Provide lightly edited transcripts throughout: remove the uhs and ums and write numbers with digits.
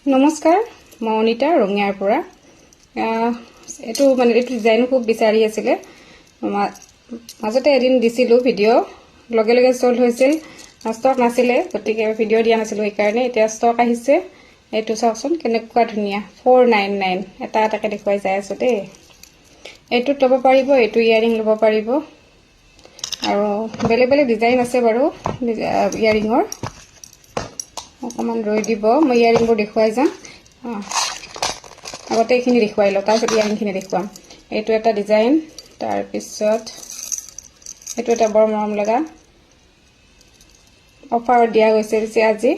নমস্কাৰ মই অনিতা ৰঙিয়াৰ পৰা এটো ডিজাইন খুব বিচাৰি আছিলে মাজতে এদিন দিছিলো ভিডিও লগে লগে সোল্ড হৈছিল ষ্টক নাছিলে গতিকে ভিডিও দিয়া নাছিলো এই কাৰণে এতিয়া ষ্টক আহিছে এটো চাওকচোন কেনেকুৱা ধুনিয়া 499 এটা এটাকে দেখুৱাই যায় আছে দে এটো লব পাৰিব এটো ইয়াৰিং লব পাৰিব আৰু বেলেগ বেলেগ ডিজাইন আছে বাৰু ইয়াৰিংৰ অকমান ৰৈ দিব মই ইয়াৰিংবোৰ দেখুৱাই যাম আগতে এইখিনি দেখুৱাই ল তাৰ পিছত ইয়াৰিংখিনি দেখুৱাম এইটো এটা ডিজাইন তাৰ পিছত এইটো এটা বৰ মৰম লগা অফাৰ দিয়া গৈছে আজি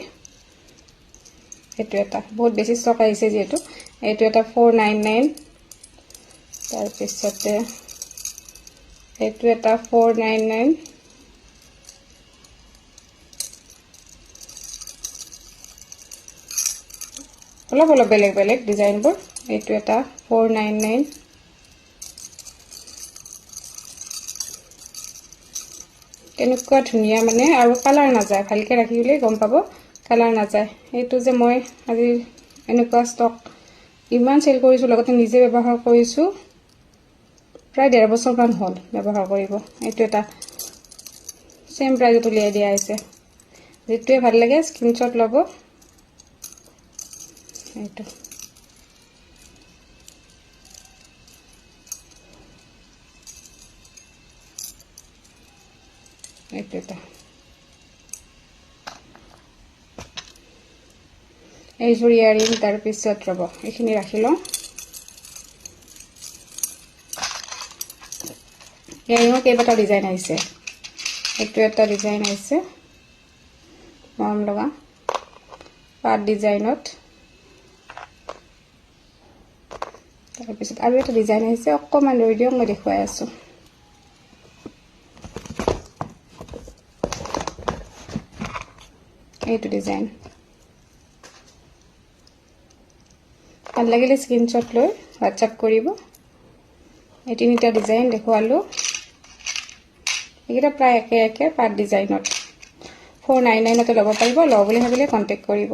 এইটো এটা বহুত বেছি ষ্টক আহিছে যেটো এইটো এটা 499 তাৰ পিছতে এইটো এটা 499 অলপ অলপ বেলেগ বেলেগ ডিজাইনবোৰ এইটো এটা 499 কেনেকুৱা ধুনিয়া মানে আৰু কালাৰ না যায় ভালকে ৰাখিলে গম পাব কালাৰ না যায় এইটো যে মই আজি এনেকুৱা ষ্টক ইমান সেল কৰিছো লগতে নিজে ব্যৱহাৰ কৰিছো প্ৰায় 1.5 বছৰ মান হ'ল ব্যৱহাৰ কৰিব এইটো এটা সেম প্ৰাইজত উলিয়াই দিয়া আছে যেটোৱে ভাল লাগে স্ক্ৰিনশ্বট লব এইটো এটা এই জুৰি ইয়াৰিং তাৰ পিছত ৰব এইখিনি ৰাখিলো ইয়াৰিংৰ কেইবাটা ডিজাইন আহিছে এইটো এটা ডিজাইন আহিছে মৰম লগা পাট ডিজাইনত তাৰ পিছত আৰু এটা ডিজাইন আহিছে অকমান ৰৈ দিয়ক মই দেখুৱাই আছো এইটো ডিজাইন ভাল লাগিলে স্ক্ৰিনশ্বট লৈ WhatsApp কৰিব এই তিনিটা ডিজাইন দেখুৱালো এইটা প্ৰায় একে একে পাট ডিজাইনত 499 তে ল'ব পাৰিব লব বুলি ভাবিলে কন্টাক্ট কৰিব